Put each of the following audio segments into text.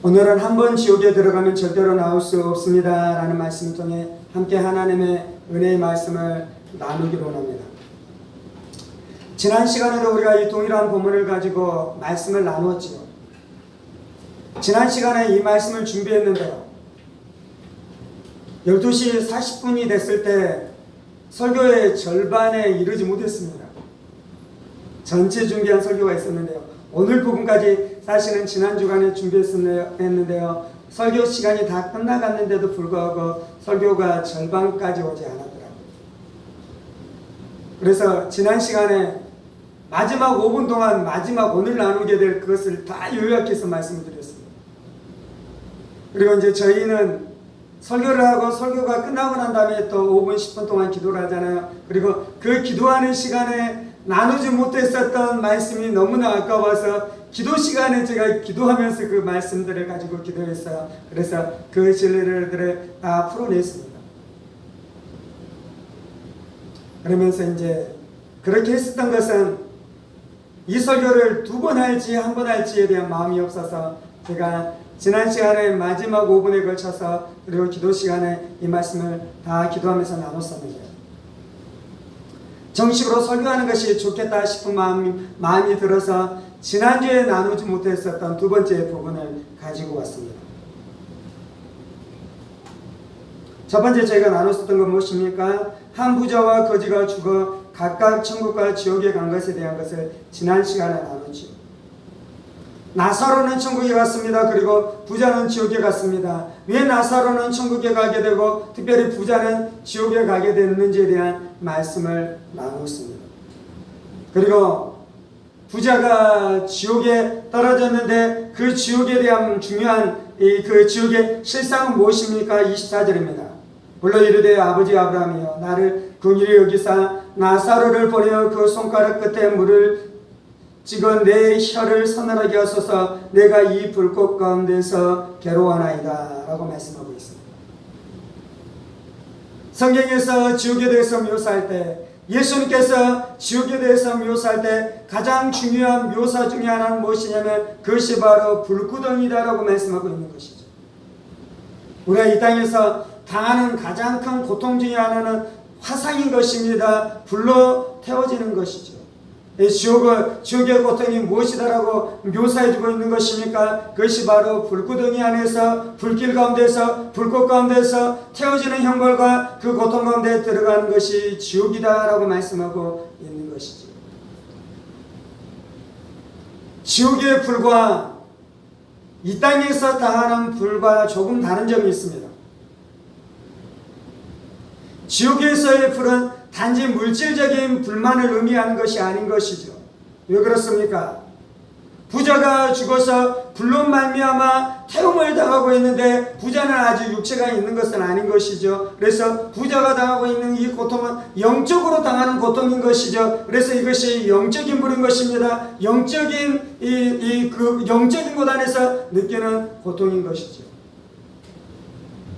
오늘은 한 번 지옥에 들어가면 절대로 나올 수 없습니다 라는 말씀을 통해 함께 하나님의 은혜의 말씀을 나누기로 합니다. 지난 시간에도 우리가 이 동일한 본문을 가지고 말씀을 나누었지요. 지난 시간에 이 말씀을 준비했는데요, 12시 40분이 됐을 때 설교의 절반에 이르지 못했습니다. 전체 준비한 설교가 있었는데요, 오늘 부분까지 사실은 지난 주간에 준비했는데요, 설교 시간이 다 끝나갔는데도 불구하고 설교가 절반까지 오지 않았더라고요. 그래서 지난 시간에 마지막 5분 동안 마지막 오늘 나누게 될 그것을 다 요약해서 말씀을 드렸습니다. 그리고 이제 저희는 설교를 하고 설교가 끝나고 난 다음에 또 5분 10분 동안 기도를 하잖아요. 그리고 그 기도하는 시간에 나누지 못했었던 말씀이 너무나 아까워서 기도 시간에 제가 기도하면서 그 말씀들을 가지고 기도했어요. 그래서 그 진리들을 다 풀어냈습니다. 그러면서 이제 그렇게 했었던 것은 이 설교를 2번 할지 1번 할지에 대한 마음이 없어서 제가 지난 시간에 마지막 5분에 걸쳐서 그리고 기도 시간에 이 말씀을 다 기도하면서 나눴었는데요, 정식으로 설교하는 것이 좋겠다 싶은 마음이 들어서 지난주에 나누지 못했었던 2번째 부분을 가지고 왔습니다. 첫 번째 저희가 나눴었던 건 무엇입니까? 한 부자와 거지가 죽어 각각 천국과 지옥에 간 것에 대한 것을 지난 시간에 나눴죠. 나사로는 천국에 갔습니다. 그리고 부자는 지옥에 갔습니다. 왜 나사로는 천국에 가게 되고 특별히 부자는 지옥에 가게 됐는지에 대한 말씀을 나누었습니다. 그리고 부자가 지옥에 떨어졌는데 그 지옥에 대한 중요한 그 지옥의 실상은 무엇입니까? 24절입니다. 불러 이르되 아버지 아브라함이여 나를 긍휼히 여기사 나사로를 보내어 그 손가락 끝에 물을 찍어 내 혀를 서늘하게 하소서 내가 이 불꽃 가운데서 괴로워하나이다 라고 말씀하고 있습니다. 성경에서 지옥에 대해서 묘사할 때, 예수님께서 지옥에 대해서 묘사할 때 가장 중요한 묘사 중에 하나는 무엇이냐면 그것이 바로 불구덩이다 라고 말씀하고 있는 것이죠. 우리가 이 땅에서 당하는 가장 큰 고통 중에 하나는 화상인 것입니다. 불로 태워지는 것이죠. 지옥의 고통이 무엇이다라고 묘사해주고 있는 것입니까? 그것이 바로 불구덩이 안에서 불길 가운데서 불꽃 가운데서 태워지는 형벌과 그 고통 가운데 들어가는 것이 지옥이다라고 말씀하고 있는 것이죠. 지옥의 불과 이 땅에서 당하는 불과 조금 다른 점이 있습니다. 지옥에서의 불은 단지 물질적인 불만을 의미하는 것이 아닌 것이죠. 왜 그렇습니까? 부자가 죽어서 불로 말미암아 태움을 당하고 있는데 부자는 아직 육체가 있는 것은 아닌 것이죠. 그래서 부자가 당하고 있는 이 고통은 영적으로 당하는 고통인 것이죠. 그래서 이것이 영적인 불인 것입니다. 영적인 영적인 것 안에서 느끼는 고통인 것이죠.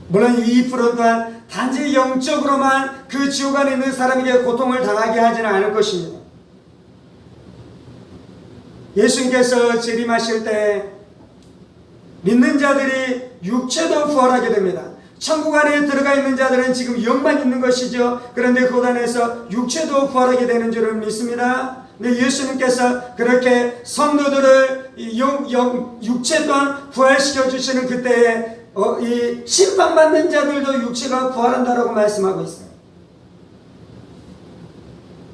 물론 이 불은 또한 단지 영적으로만 그 지옥 안에 있는 사람에게 고통을 당하게 하지는 않을 것입니다. 예수님께서 재림하실 때 믿는 자들이 육체도 부활하게 됩니다. 천국 안에 들어가 있는 자들은 지금 영만 있는 것이죠. 그런데 그 안에서 육체도 부활하게 되는 줄을 믿습니다. 근데 예수님께서 그렇게 성도들을 육체 또한 부활시켜 주시는 그때에 이 심판받는 자들도 육체가 부활한다라고 말씀하고 있어요.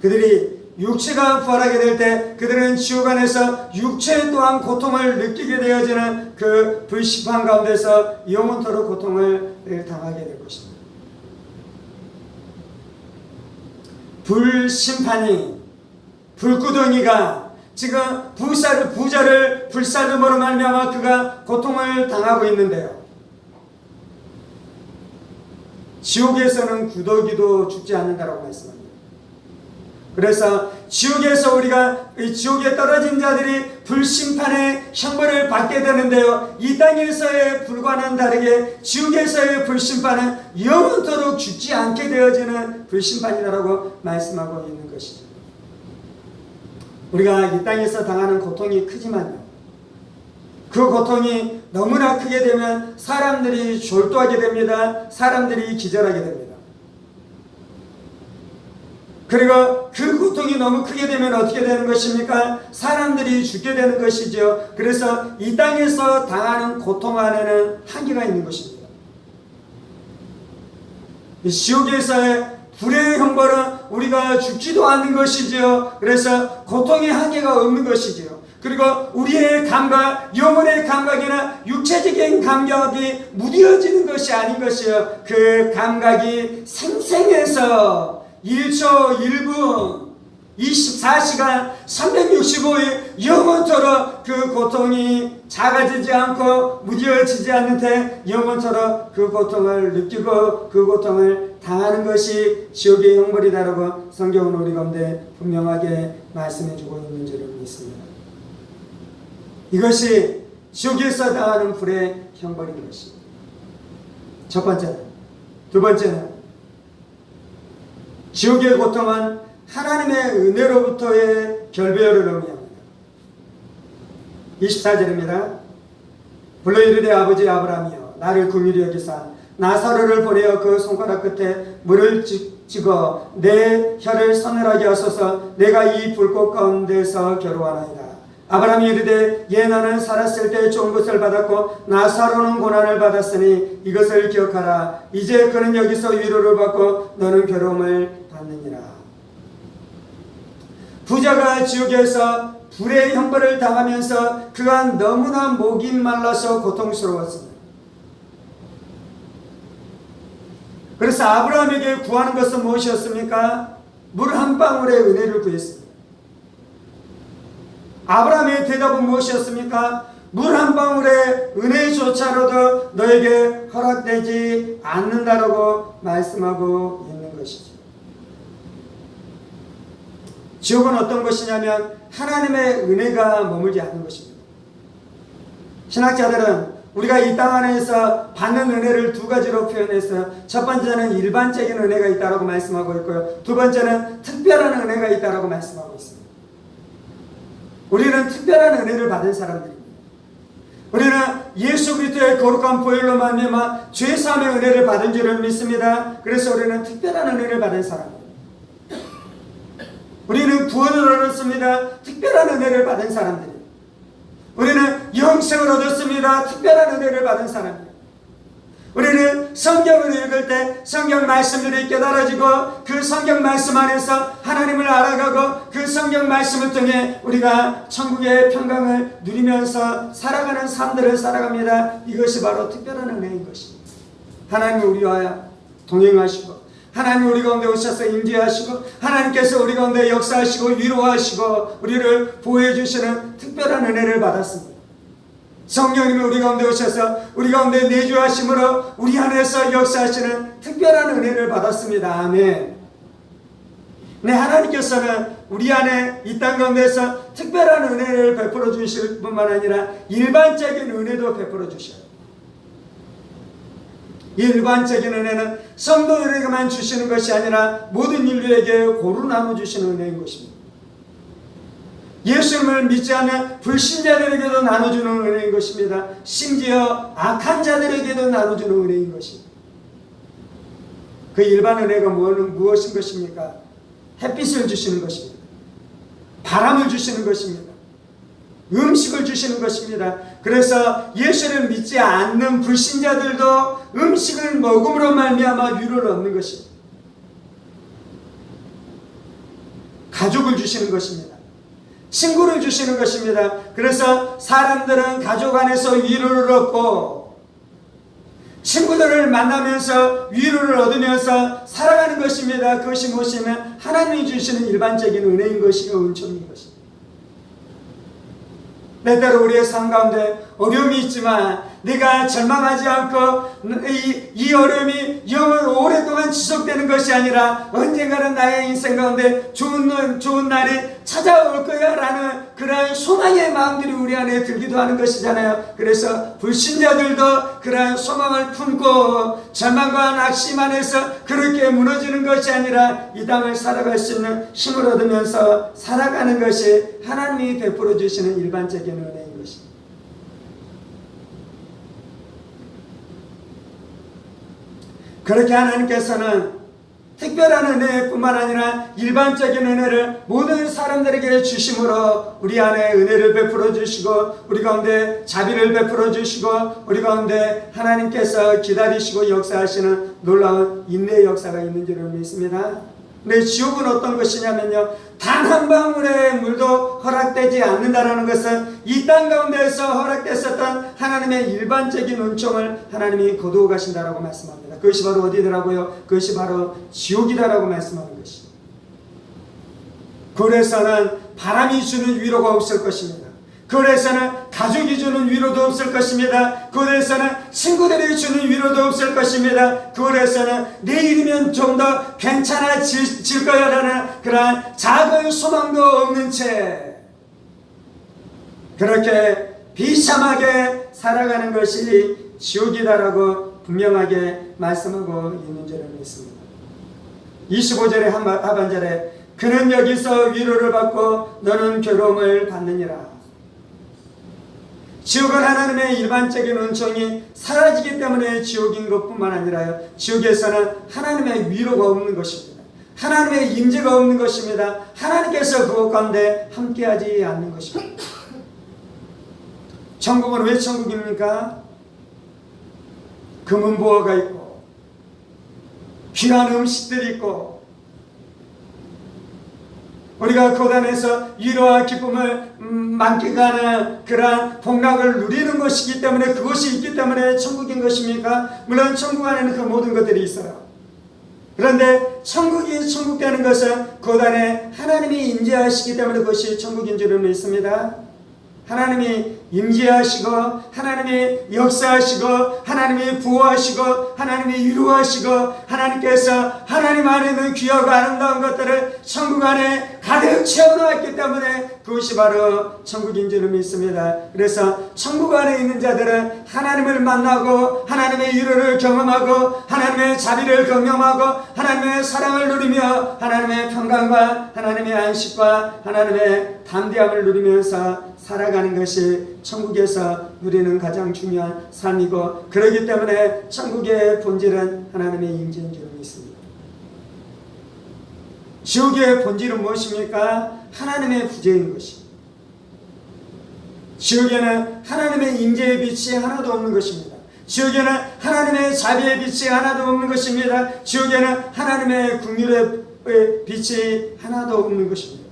그들이 육체가 부활하게 될 때 그들은 지옥 안에서 육체 또한 고통을 느끼게 되어지는 그 불심판 가운데서 영원토록 고통을 당하게 될 것입니다. 불심판이, 불구덩이가 지금 부자를 불살름으로 말미암아 그가 고통을 당하고 있는데요, 지옥에서는 구더기도 죽지 않는다라고 말씀합니다. 그래서 지옥에서 우리가 지옥에 떨어진 자들이 불심판의 형벌을 받게 되는데요, 이 땅에서의 불과는 다르게 지옥에서의 불심판은 영원토록 죽지 않게 되어지는 불심판이라고 말씀하고 있는 것이죠. 우리가 이 땅에서 당하는 고통이 크지만요, 그 고통이 너무나 크게 되면 사람들이 졸도하게 됩니다. 사람들이 기절하게 됩니다. 그리고 그 고통이 너무 크게 되면 어떻게 되는 것입니까? 사람들이 죽게 되는 것이죠. 그래서 이 땅에서 당하는 고통 안에는 한계가 있는 것입니다. 지옥에서의 불의 형벌은 우리가 죽지도 않는 것이지요. 그래서 고통의 한계가 없는 것이지요. 그리고 우리의 감각, 영혼의 감각이나 육체적인 감각이 무뎌지는 것이 아닌 것이요. 그 감각이 생생해서 1초 1분 24시간 365일 영원토록 그 고통이 작아지지 않고 무뎌지지 않는데 영원토록 그 고통을 느끼고 그 고통을 당하는 것이 지옥의 형벌이다라고 성경은 우리 가운데 분명하게 말씀해주고 있는 줄을 믿습니다. 이것이 지옥에서 당하는 불의 형벌인 것입니다. 첫 번째는. 두 번째는 지옥의 고통은 하나님의 은혜로부터의 결별을 의미합니다. 24절입니다. 불러 이르되 아버지 아브라함이여 나를 긍휼히 여기사 나사로를 보내어 그 손가락 끝에 물을 찍어 내 혀를 서늘하게 하소서. 내가 이 불꽃 가운데서 괴로워하나이다. 아브라함이 이르되 예 너는 살았을 때 좋은 것을 받았고 나사로는 고난을 받았으니 이것을 기억하라. 이제 그는 여기서 위로를 받고 너는 괴로움을 받느니라. 부자가 지옥에서 불의 형벌을 당하면서 그간 너무나 목이 말라서 고통스러웠습니다. 그래서 아브라함에게 구하는 것은 무엇이었습니까? 물 한 방울의 은혜를 구했습니다. 아브라함의 대답은 무엇이었습니까? 물 한 방울의 은혜조차로도 너에게 허락되지 않는다라고 말씀하고 있는 것이죠. 지옥은 어떤 것이냐면 하나님의 은혜가 머물지 않는 것입니다. 신학자들은 우리가 이 땅 안에서 받는 은혜를 두 가지로 표현했어요. 첫 번째는 일반적인 은혜가 있다고 말씀하고 있고요. 두 번째는 특별한 은혜가 있다고 말씀하고 있습니다. 우리는 특별한 은혜를 받은 사람들입니다. 우리는 예수 그리스도의 거룩한 보혈로 말미암아 죄 사함의 은혜를 받은 줄을 믿습니다. 그래서 우리는 특별한 은혜를 받은 사람입니다. 우리는 구원을 얻었습니다. 특별한 은혜를 받은 사람들입니다. 우리는 영생을 얻었습니다. 특별한 은혜를 받은 사람입니다. 우리는 성경을 읽을 때 성경 말씀들이 깨달아지고 그 성경 말씀 안에서 하나님을 알아가고 그 성경 말씀을 통해 우리가 천국의 평강을 누리면서 살아가는 삶들을 살아갑니다. 이것이 바로 특별한 은혜인 것입니다. 하나님이 우리와 동행하시고 하나님 우리 가운데 오셔서 임재하시고 하나님께서 우리 가운데 역사하시고 위로하시고 우리를 보호해 주시는 특별한 은혜를 받았습니다. 성령님이 우리 가운데 오셔서 우리 가운데 내주하심으로 우리 안에서 역사하시는 특별한 은혜를 받았습니다. 아멘. 네, 하나님께서는 우리 안에 이 땅 가운데서 특별한 은혜를 베풀어 주실 뿐만 아니라 일반적인 은혜도 베풀어 주셔요. 이 일반적인 은혜는 성도들에게만 주시는 것이 아니라 모든 인류에게 고루 나눠주시는 은혜인 것입니다. 예수님을 믿지 않는 불신자들에게도 나눠주는 은혜인 것입니다. 심지어 악한 자들에게도 나눠주는 은혜인 것입니다. 그 일반 은혜가 무엇인 것입니까? 햇빛을 주시는 것입니다. 바람을 주시는 것입니다. 음식을 주시는 것입니다. 그래서 예수를 믿지 않는 불신자들도 음식을 먹음으로 말미암아 위로를 얻는 것입니다. 가족을 주시는 것입니다. 친구를 주시는 것입니다. 그래서 사람들은 가족 안에서 위로를 얻고 친구들을 만나면서 위로를 얻으면서 살아가는 것입니다. 그것이 무엇이냐면 하나님이 주시는 일반적인 은혜인 것이고 은총인 것입니다. 때때로 우리의 삶 가운데 어려움이 있지만 내가 절망하지 않고 이 어려움이 오랫동안 지속되는 것이 아니라 언젠가는 나의 인생 가운데 좋은 날이 찾아올 거야 라는 그러한 소망의 마음들이 우리 안에 들기도 하는 것이잖아요. 그래서 불신자들도 그러한 소망을 품고 절망과 낙심 안에서 그렇게 무너지는 것이 아니라 이 땅을 살아갈 수 있는 힘을 얻으면서 살아가는 것이 하나님이 베풀어 주시는 일반적인 은혜인 것입니다. 그렇게 하나님께서는 특별한 은혜뿐만 아니라 일반적인 은혜를 모든 사람들에게 주심으로 우리 안에 은혜를 베풀어 주시고 우리 가운데 자비를 베풀어 주시고 우리 가운데 하나님께서 기다리시고 역사하시는 놀라운 인내의 역사가 있는 줄을 믿습니다. 근데 지옥은 어떤 것이냐면요, 단 한 방울의 물도 허락되지 않는다라는 것은 이 땅 가운데에서 허락됐었던 하나님의 일반적인 은총을 하나님이 거두어 가신다라고 말씀합니다. 그것이 바로 어디더라고요? 그것이 바로 지옥이다라고 말씀하는 것입니다. 그래서는 바람이 주는 위로가 없을 것입니다. 그래서는 가족이 주는 위로도 없을 것입니다. 그래서는 친구들이 주는 위로도 없을 것입니다. 그래서는 내일이면 좀 더 괜찮아질 거야라는 그러한 작은 소망도 없는 채 그렇게 비참하게 살아가는 것이 지옥이다라고 분명하게 말씀하고 있는 줄을 믿습니다. 25절의 하반절에 그는 여기서 위로를 받고 너는 괴로움을 받느니라. 지옥은 하나님의 일반적인 은총이 사라지기 때문에 지옥인 것뿐만 아니라요, 지옥에서는 하나님의 위로가 없는 것입니다. 하나님의 임재가 없는 것입니다. 하나님께서 그것 가운데 함께하지 않는 것입니다. 천국은 왜 천국입니까? 금은보화가 있고 귀한 음식들이 있고 우리가 그 안에서 위로와 기쁨을 만끽하는 그러한 복락을 누리는 것이기 때문에 그것이 있기 때문에 천국인 것입니까? 물론 천국 안에는 그 모든 것들이 있어요. 그런데 천국이 천국되는 것은 그 안에 하나님이 임재하시기 때문에 그것이 천국인 줄을 믿습니다. 하나님이 임재하시고 하나님이 역사하시고 하나님이 부어하시고 하나님이 위로하시고 하나님께서 하나님 안에 있는 귀하고 아름다운 것들을 천국 안에 가득 채워놓았기 때문에 그것이 바로 천국인 줄을 믿습니다. 그래서 천국 안에 있는 자들은 하나님을 만나고 하나님의 위로를 경험하고 하나님의 자비를 경험하고 하나님의 사랑을 누리며 하나님의 평강과 하나님의 안식과 하나님의 담대함을 누리면서 살아가는 것이 천국에서 누리는 가장 중요한 삶이고, 그렇기 때문에 천국의 본질은 하나님의 임재인 줄 믿습니다. 지옥의 본질은 무엇입니까? 하나님의 부재인 것입니다. 지옥에는 하나님의 임재의 빛이 하나도 없는 것입니다. 지옥에는 하나님의 자비의 빛이 하나도 없는 것입니다. 지옥에는 하나님의 긍휼의 빛이 하나도 없는 것입니다.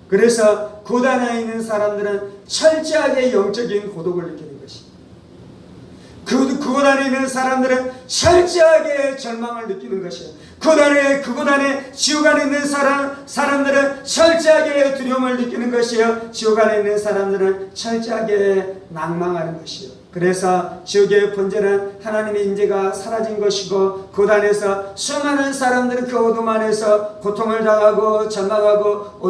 그래서 고단에 있는 사람들은 철저하게 영적인 고독을 느끼는 것입니다. 그곳 안에 있는 사람들은 철저하게 절망을 느끼는 것이에요. 그곳 안에 지옥 안에 있는 사람들은 철저하게 두려움을 느끼는 것이요, 지옥 안에 있는 사람들은 철저하게 낭망하는 것이요. 그래서 지옥의 본질은 하나님의 임재가 사라진 것이고, 그 안에서 수많은 사람들은 그 어둠 안에서 고통을 당하고 절망하고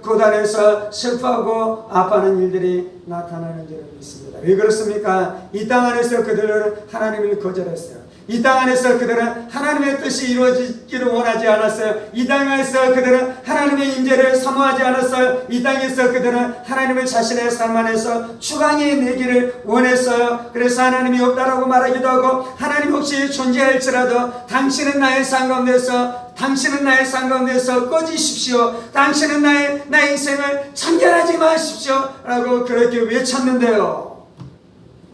그 안에서 슬퍼하고 아파하는 일들이 나타나는 줄을 믿습니다. 왜 그렇습니까? 이 땅 안에서 그들은 하나님을 거절했어요. 이 땅 안에서 그들은 하나님의 뜻이 이루어지기를 원하지 않았어요. 이 땅에서 그들은 하나님의 임재를 사모하지 않았어요. 이 땅에서 그들은 하나님을 자신의 삶 안에서 추강해 내기를 원했어요. 그래서 하나님이 없다라고 말하기도 하고, 하나님 혹시 존재할지라도 당신은 나의 삶 가운데서 꺼지십시오. 당신은 나의 인생을 참견하지 마십시오 라고 그렇게 외쳤는데요,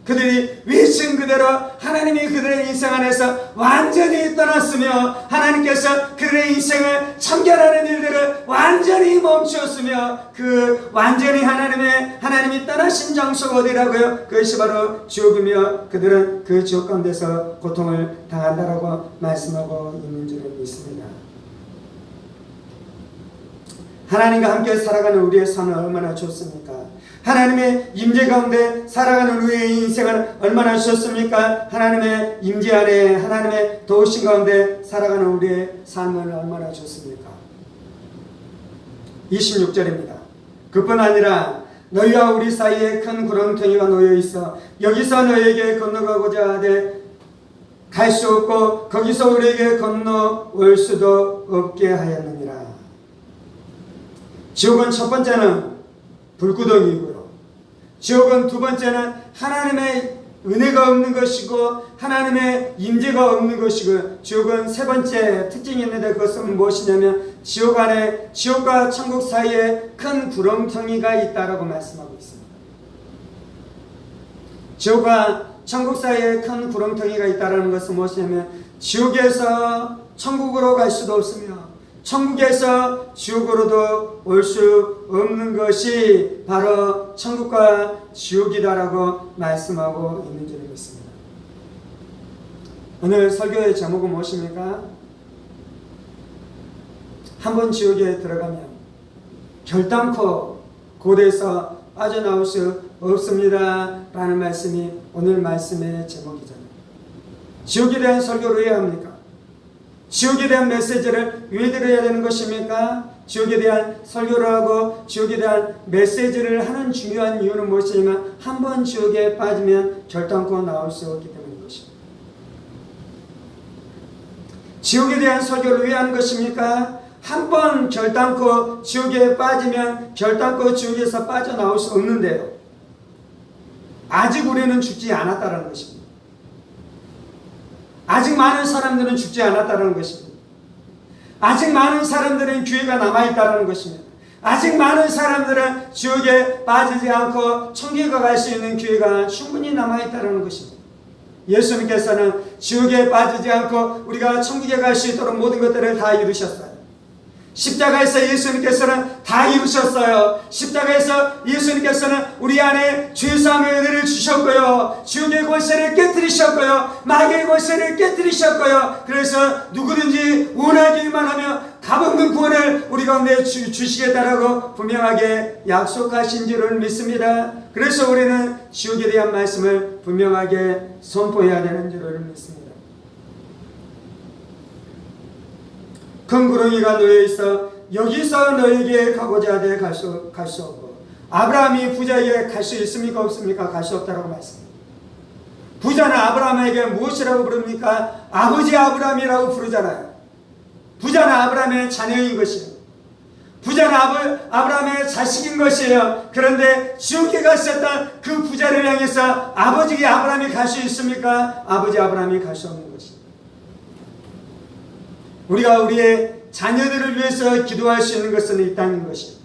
그들이 외친 그대로 하나님이 그들의 인생 안에서 완전히 떠났으며, 하나님께서 그들의 인생을 참견하는 일들을 완전히 멈추었으며, 그 완전히 하나님이 떠나신 장소가 어디라고요? 그것이 바로 지옥이며, 그들은 그 지옥 가운데서 고통을 당한다라고 말씀하고 있는 줄을 믿습니다. 하나님과 함께 살아가는 우리의 삶은 얼마나 좋습니까? 하나님의 임재 가운데 살아가는 우리의 인생은 얼마나 좋습니까? 하나님의 임재 안에 하나님의 도우심 가운데 살아가는 우리의 삶은 얼마나 좋습니까? 26절입니다. 그뿐 아니라 너희와 우리 사이에 큰 구렁텅이가 놓여 있어 여기서 너희에게 건너가고자 하되 갈 수 없고 거기서 우리에게 건너올 수도 없게 하였느니라. 지옥은 첫 번째는 불구덩이고요, 지옥은 두 번째는 하나님의 은혜가 없는 것이고 하나님의 임재가 없는 것이고, 지옥은 세 번째 특징이 있는데 그것은 무엇이냐면 지옥 안에, 지옥과 천국 사이에 큰 구렁텅이가 있다라고 말씀하고 있습니다. 지옥과 천국 사이에 큰 구렁텅이가 있다라는 것은 무엇이냐면 지옥에서 천국으로 갈 수도 없으며 천국에서 지옥으로도 올 수 없는 것이 바로 천국과 지옥이다라고 말씀하고 있는 줄을 믿습니다. 오늘 설교의 제목은 무엇입니까? 한번 지옥에 들어가면 결단코 고대에서 빠져나올 수 없습니다 라는 말씀이 오늘 말씀의 제목이잖아요. 지옥에 대한 설교를 왜 합니까? 지옥에 대한 메시지를 왜 들어야 되는 것입니까? 지옥에 대한 설교를 하고 지옥에 대한 메시지를 하는 중요한 이유는 무엇이냐면 한번 지옥에 빠지면 결단코 나올 수 없기 때문인 것입니다. 지옥에 대한 설교를 왜 하는 것입니까? 한번 결단코 지옥에 빠지면 결단코 지옥에서 빠져나올 수 없는데요, 아직 우리는 죽지 않았다는 것입니다. 아직 많은 사람들은 죽지 않았다는 것입니다. 아직 많은 사람들은 기회가 남아있다는 것입니다. 아직 많은 사람들은 지옥에 빠지지 않고 천국에 갈 수 있는 기회가 충분히 남아있다는 것입니다. 예수님께서는 지옥에 빠지지 않고 우리가 천국에 갈 수 있도록 모든 것들을 다 이루셨어요. 십자가에서 예수님께서는 다 이루셨어요. 십자가에서 예수님께서는 우리 안에 죄사함의 은혜를 주셨고요, 지옥의 권세를 깨뜨리셨고요, 마귀의 권세를 깨뜨리셨고요. 그래서 누구든지 원하기만 하며 값없는 구원을 우리 가운데 주시겠다라고 분명하게 약속하신 줄을 믿습니다. 그래서 우리는 지옥에 대한 말씀을 분명하게 선포해야 되는 줄을 믿습니다. 큰 구렁이가 놓여있어 여기서 너에게 가고자 하되 갈 수 없고, 아브라함이 부자에게 갈 수 있습니까 없습니까? 갈 수 없다라고 말씀합니다. 부자는 아브라함에게 무엇이라고 부릅니까? 아버지 아브라함이라고 부르잖아요. 부자는 아브라함의 자녀인 것이에요. 부자는 아브라함의 자식인 것이에요. 그런데 지옥에 갔었던 그 부자를 향해서 아버지 아브라함이 갈 수 있습니까? 아버지 아브라함이 갈 수 없는 것입니다. 우리가 우리의 자녀들을 위해서 기도할 수 있는 것은 이 땅인 것입니다.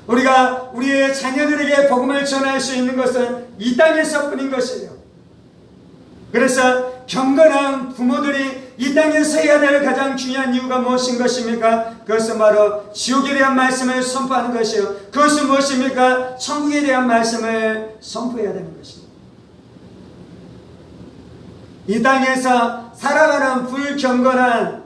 우리가 우리의 자녀들에게 복음을 전할 수 있는 것은 이 땅에서뿐인 것이에요. 그래서 경건한 부모들이 이 땅에서 해야 될 가장 중요한 이유가 무엇인 것입니까? 그것은 바로 지옥에 대한 말씀을 선포하는 것이에요. 그것은 무엇입니까? 천국에 대한 말씀을 선포해야 되는 것입니다. 이 땅에서 살아가는 불경건한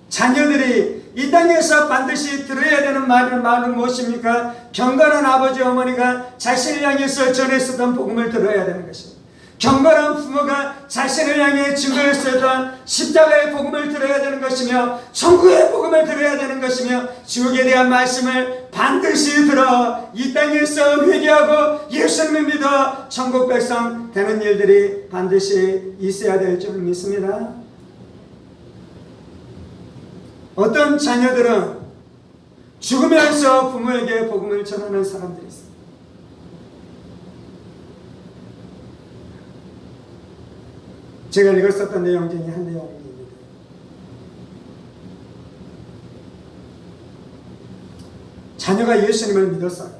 자녀들이 이 땅에서 반드시 들어야 되는 말은 무엇입니까? 경건한 아버지 어머니가 자신을 향해서 전했었던 복음을 들어야 되는 것입니다. 경건한 부모가 자신을 향해 증거했었던 십자가의 복음을 들어야 되는 것이며 천국의 복음을 들어야 되는 것이며 지옥에 대한 말씀을 반드시 들어 이 땅에서 회개하고 예수님을 믿어 천국 백성 되는 일들이 반드시 있어야 될 줄 믿습니다. 어떤 자녀들은 죽으면서 부모에게 복음을 전하는 사람들이 있습니다. 제가 읽었었던 내용 중에 한 내용입니다. 자녀가 예수님을 믿었어요.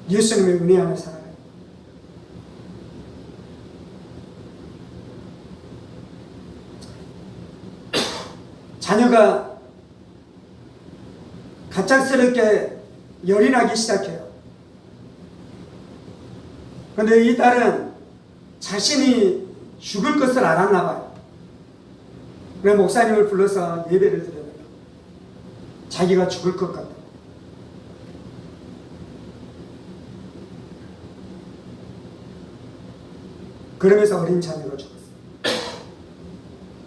예수님의 은혜 안에 살아요. 자녀가 갑작스럽게 열이 나기 시작해요. 그런데 이 딸은 자신이 죽을 것을 알았나 봐요. 그래서 목사님을 불러서 예배를 드려요. 자기가 죽을 것 같다. 그러면서 어린 자녀가 죽었어요.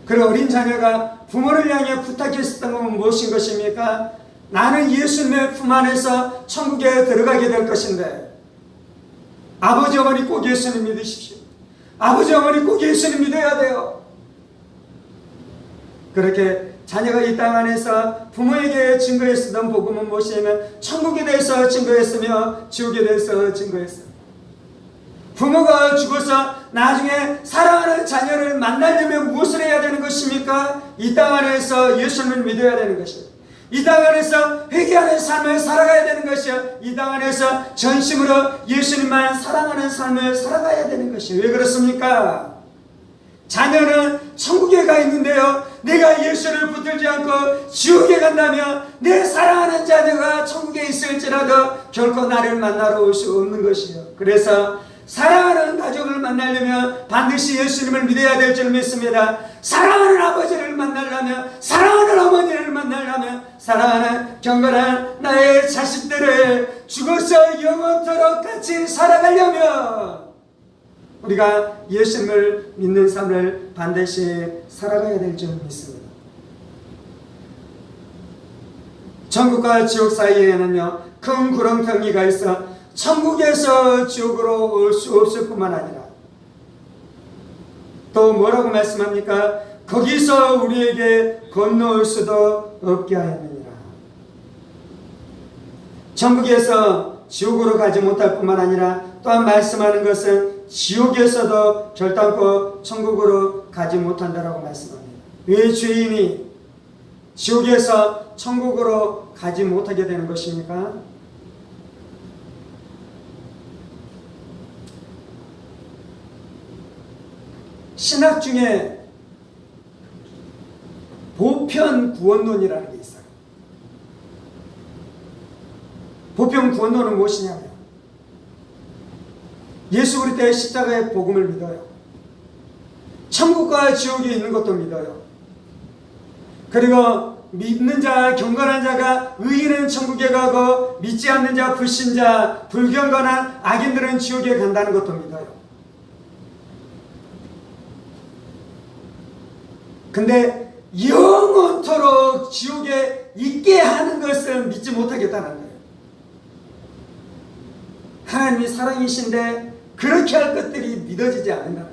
그 어린 자녀가 부모를 향해 부탁했었던 것은 무엇인 것입니까? 나는 예수님의 품 안에서 천국에 들어가게 될 것인데 아버지 어머니 꼭 예수님 믿으십시오. 아버지 어머니 꼭 예수님 믿어야 돼요. 그렇게 자녀가 이 땅 안에서 부모에게 증거했었던 복음은 무엇이냐면 천국에 대해서 증거했으며 지옥에 대해서 증거했어요. 부모가 죽어서 나중에 사랑하는 자녀를 만나려면 무엇을 해야 되는 것입니까? 이 땅 안에서 예수님을 믿어야 되는 것이에요. 이 땅 안에서 회개하는 삶을 살아가야 되는 것이요. 이 땅 안에서 전심으로 예수님만 사랑하는 삶을 살아가야 되는 것이요. 왜 그렇습니까? 자녀는 천국에 가 있는데요, 내가 예수를 붙들지 않고 지옥에 간다면 내 사랑하는 자녀가 천국에 있을지라도 결코 나를 만나러 올 수 없는 것이요. 그래서 사랑하는 가족을 만나려면 반드시 예수님을 믿어야 될 줄 믿습니다. 사랑하는 아버지를 만나려면, 사랑하는 어머니를 만나려면, 사랑하는 경건한 나의 자식들을 죽어서 영원토록 같이 살아가려면 우리가 예수님을 믿는 삶을 반드시 살아가야 될 줄 믿습니다. 천국과 지옥 사이에는요, 큰 구렁텅이가 있어 천국에서 지옥으로 올 수 없을 뿐만 아니라 또 뭐라고 말씀합니까? 거기서 우리에게 건너올 수도 없게 하였느니라. 천국에서 지옥으로 가지 못할 뿐만 아니라 또한 말씀하는 것은 지옥에서도 결단코 천국으로 가지 못한다라고 말씀합니다. 왜 죄인이 지옥에서 천국으로 가지 못하게 되는 것입니까? 신학 중에 보편 구원론이라는 게 있어요. 보편 구원론은 무엇이냐면 예수 그리스도의 십자가의 복음을 믿어요. 천국과 지옥이 있는 것도 믿어요. 그리고 믿는 자, 경건한 자가 의인은 천국에 가고 믿지 않는 자, 불신자, 불경건한 악인들은 지옥에 간다는 것도 믿어요. 근데 영원토록 지옥에 있게 하는 것을 믿지 못하겠다는 거예요. 하나님이 사랑이신데 그렇게 할 것들이 믿어지지 않는다는 거예요.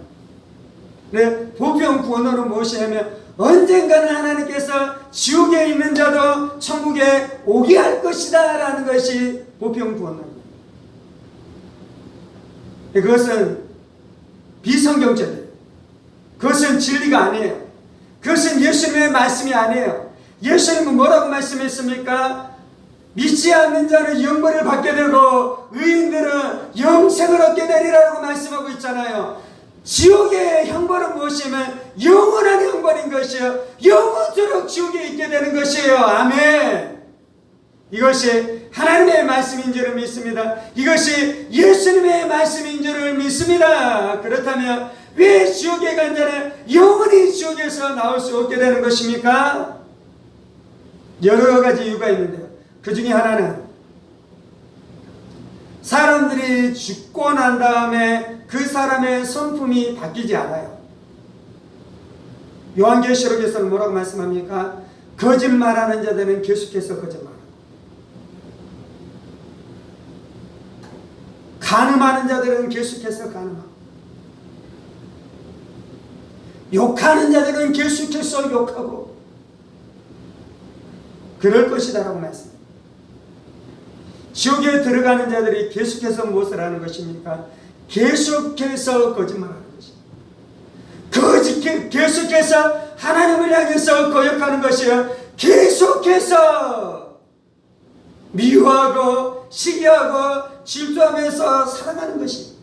네, 보편 구원론은 무엇이냐면 언젠가는 하나님께서 지옥에 있는 자도 천국에 오게 할 것이다 라는 것이 보편 구원론입니다. 그것은 비성경적이에요. 그것은 진리가 아니에요. 그것은 예수님의 말씀이 아니에요. 예수님은 뭐라고 말씀했습니까? 믿지 않는 자는 영벌을 받게 되고 의인들은 영생을 얻게 되리라고 말씀하고 있잖아요. 지옥의 형벌은 무엇이면 영원한 형벌인 것이요, 영원토록 지옥에 있게 되는 것이에요. 아멘. 이것이 하나님의 말씀인 줄을 믿습니다. 이것이 예수님의 말씀인 줄을 믿습니다. 그렇다면 왜 지옥에 간 자는 영원히 지옥에서 나올 수 없게 되는 것입니까? 여러 가지 이유가 있는데요. 그 중에 하나는 사람들이 죽고 난 다음에 그 사람의 성품이 바뀌지 않아요. 요한계시록에서는 뭐라고 말씀합니까? 거짓말하는 자들은 계속해서 거짓말하고, 간음하는 자들은 계속해서 간음하고, 욕하는 자들은 계속해서 욕하고 그럴 것이다 라고 말씀합니다. 지옥에 들어가는 자들이 계속해서 무엇을 하는 것입니까? 계속해서 거짓말하는 것입니다. 계속해서 하나님을 향해서 거역하는 것이요, 계속해서 미워하고 시기하고 질투하면서 살아가는 것입니다.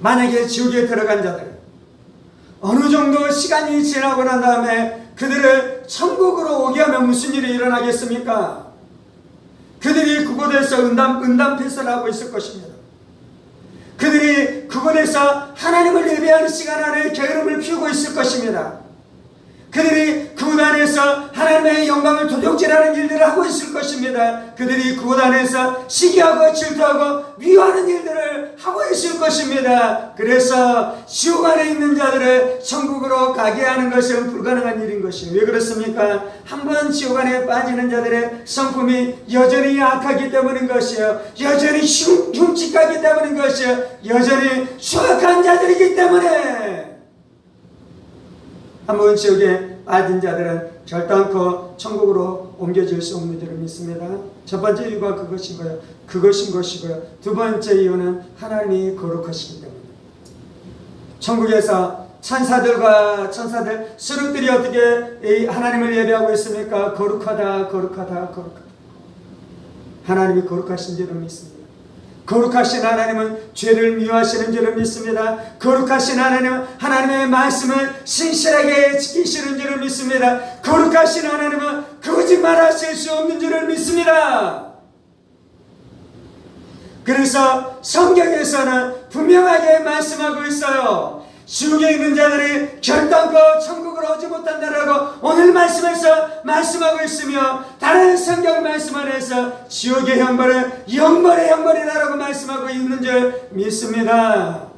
만약에 지옥에 들어간 자들, 어느 정도 시간이 지나고 난 다음에 그들을 천국으로 오게 하면 무슨 일이 일어나겠습니까? 그들이 그곳에서 은담패설을 하고 있을 것입니다. 그들이 그곳에서 하나님을 예배하는 시간 안에 게으름을 피우고 있을 것입니다. 그들이 그곳 안에서 하나님의 영광을 도둑질하는 일들을 하고 있을 것입니다. 그들이 그곳 안에서 시기하고 질투하고 미워하는 일들을 하고 있을 것입니다. 그래서 지옥 안에 있는 자들을 천국으로 가게 하는 것은 불가능한 일인 것이에요. 왜 그렇습니까? 한번 지옥 안에 빠지는 자들의 성품이 여전히 악하기 때문인 것이에요. 여전히 흉측하기 때문인 것이에요. 여전히 추악한 자들이기 때문에 한번 지옥에 빠진 자들은 결단코 천국으로 옮겨질 수 없는 줄을 믿습니다. 첫 번째 이유가 그것인 것이고요. 두 번째 이유는 하나님이 거룩하시기 때문입니다. 천국에서 천사들 수록들이 어떻게 하나님을 예배하고 있습니까? 거룩하다, 거룩하다, 거룩하다. 하나님이 거룩하신 줄을 믿습니다. 거룩하신 하나님은 죄를 미워하시는 줄을 믿습니다. 거룩하신 하나님은 하나님의 말씀을 신실하게 지키시는 줄을 믿습니다. 거룩하신 하나님은 거짓말하실 수 없는 줄을 믿습니다. 그래서 성경에서는 분명하게 말씀하고 있어요. 지옥에 있는 자들이 결단코 천국으로 오지 못한다라고 오늘 말씀에서 말씀하고 있으며, 다른 성경 말씀 안에서 지옥의 형벌은 영벌의 형벌이라고 말씀하고 있는 줄 믿습니다.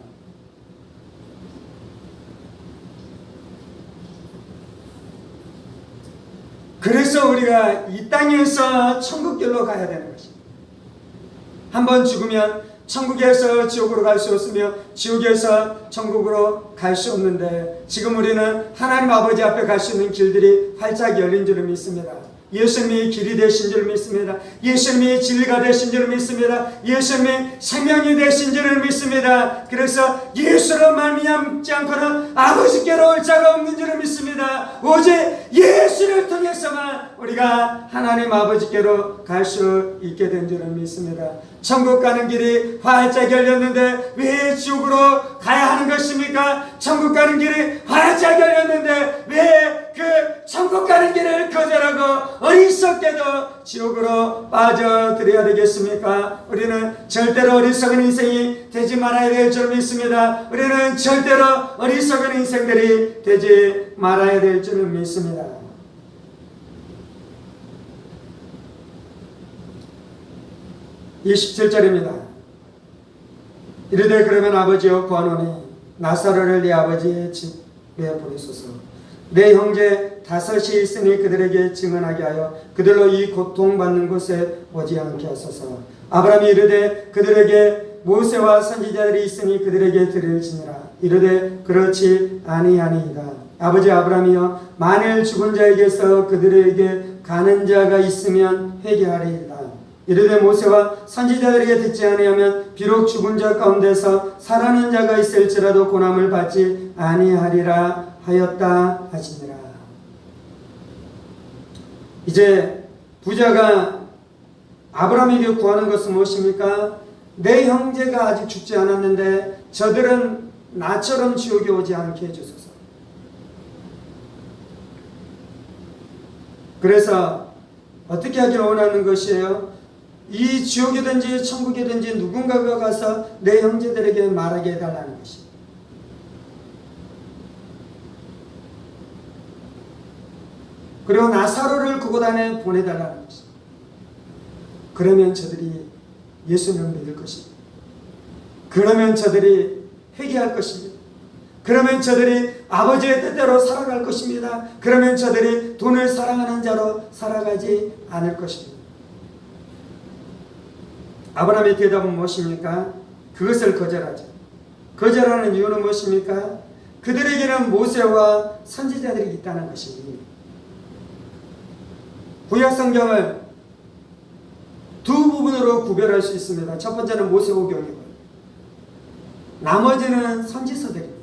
그래서 우리가 이 땅에서 천국길로 가야 되는 것입니다. 한번 죽으면 천국에서 지옥으로 갈 수 없으며 지옥에서 천국으로 갈 수 없는데, 지금 우리는 하나님 아버지 앞에 갈 수 있는 길들이 활짝 열린 줄을 믿습니다. 예수님이 길이 되신 줄 믿습니다. 예수님이 진리가 되신 줄 믿습니다. 예수님이 생명이 되신 줄을 믿습니다. 그래서 예수로 말미암지 않고는 아버지께로 올 자가 없는 줄을 믿습니다. 오직 예수를 통해서만 우리가 하나님 아버지께로 갈 수 있게 된 줄을 믿습니다. 천국 가는 길이 활짝 열렸는데 왜 지옥으로 가야 하는 것입니까? 천국 가는 길이 활짝 열렸는데 왜 그 천국 가는 길을 거절하고 어리석게도 지옥으로 빠져들어야 되겠습니까? 우리는 절대로 어리석은 인생이 되지 말아야 될 줄 믿습니다. 우리는 절대로 어리석은 인생들이 되지 말아야 될 줄 믿습니다. (27절입니다) 이르되 그러면 아버지여 구하노니 나사로를 네 아버지의 집에 보내소서. 내 형제 5이 있으니 그들에게 증언하게 하여 그들로 이 고통받는 곳에 오지 않게 하소서. 아브라함이 이르되 그들에게 모세와 선지자들이 있으니 그들에게 들을지니라. 이르되 그렇지 아니하니이다. 아버지 아브라함이여 만일 죽은 자에게서 그들에게 가는 자가 있으면 회개하리이다. 이르되 모세와 선지자들에게 듣지 아니하면 비록 죽은 자 가운데서 살아난 자가 있을지라도 고난을 받지 아니하리라 하였다 하시니라. 이제 부자가 아브라함에게 구하는 것은 무엇입니까? 내 형제가 아직 죽지 않았는데 저들은 나처럼 지옥에 오지 않게 해주소서. 그래서 어떻게 하기를 원하는 것이에요? 이 지옥이든지 천국이든지 누군가가 가서 내 형제들에게 말하게 해달라는 것입니다. 그리고 나사로를 그곳 안에 보내달라는 것입니다. 그러면 저들이 예수님을 믿을 것입니다. 그러면 저들이 회개할 것입니다. 그러면 저들이 아버지의 뜻대로 살아갈 것입니다. 그러면 저들이 돈을 사랑하는 자로 살아가지 않을 것입니다. 아브라함의 대답은 무엇입니까? 그것을 거절하죠. 거절하는 이유는 무엇입니까? 그들에게는 모세와 선지자들이 있다는 것입니다. 구약성경을 두 부분으로 구별할 수 있습니다. 첫 번째는 모세오경이고 나머지는 선지서들입니다.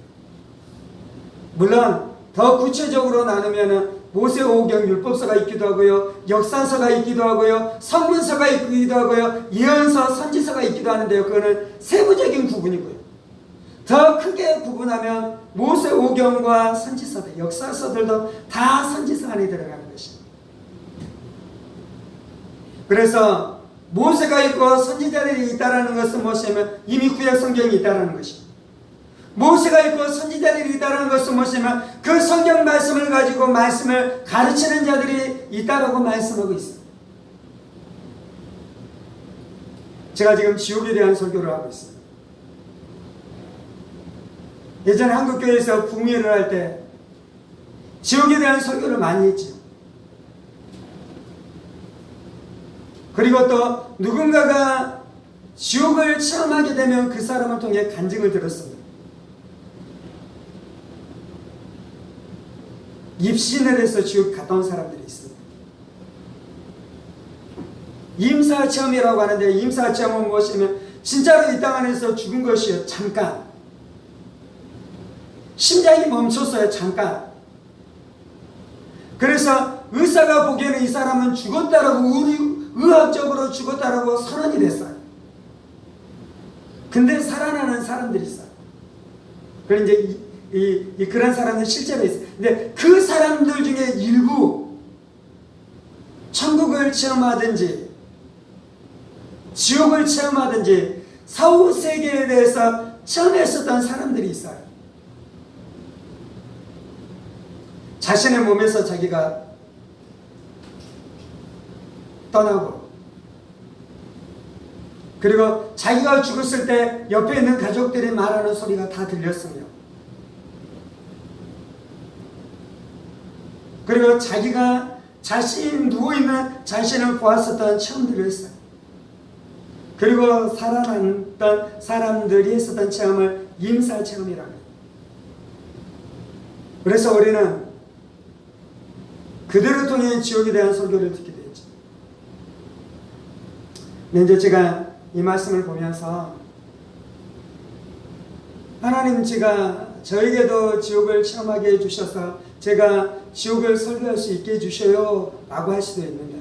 물론 더 구체적으로 나누면 모세오경 율법서가 있기도 하고요, 역사서가 있기도 하고요, 성문서가 있기도 하고요, 예언서, 선지서가 있기도 하는데요. 그거는 세부적인 구분이고요. 더 크게 구분하면 모세오경과 선지서들, 역사서들도 다 선지서 안에 들어가는 것입니다. 그래서 모세가 있고 선지자들이 있다는 것은 무엇이냐면 이미 구약 성경이 있다는 것입니다. 모세가 있고 선지자들이 있다는 것은 무엇이냐면 그 성경 말씀을 가지고 말씀을 가르치는 자들이 있다라고 말씀하고 있습니다. 제가 지금 지옥에 대한 설교를 하고 있습니다. 예전에 한국교회에서 부흥회를 할 때 지옥에 대한 설교를 많이 했죠. 그리고 또 누군가가 지옥을 체험하게 되면 그 사람을 통해 간증을 들었습니다. 입신을 해서 지옥 갔다 온 사람들이 있습니다. 임사체험이라고 하는데, 임사체험은 무엇이냐면 진짜로 이 땅 안에서 죽은 것이요. 잠깐. 심장이 멈췄어요. 잠깐. 그래서 의사가 보기에는 이 사람은 죽었다라고, 의학적으로 죽었다라고 선언이 됐어요. 근데 살아나는 사람들이 있어요. 그런 이제 그런 사람들 실제로 있어요. 근데 그 사람들 중에 일부 천국을 체험하든지 지옥을 체험하든지 사후 세계에 대해서 체험했었던 사람들이 있어요. 자신의 몸에서 자기가 떠나고, 그리고 자기가 죽었을 때 옆에 있는 가족들이 말하는 소리가 다 들렸으며, 그리고 자기가 자신 누워있는 자신을 보았었던 체험들을 했어요. 그리고 살아났던 사람들이 했었던 체험을 임사체험이라고 해요. 그래서 우리는 그들을 통해 지옥에 대한 설교를 듣게 되었죠. 근데 이제 제가 이 말씀을 보면서, 하나님 제가 저에게도 지옥을 체험하게 해주셔서 제가 지옥을 설교할 수 있게 해주셔요 라고 할 수도 있는데,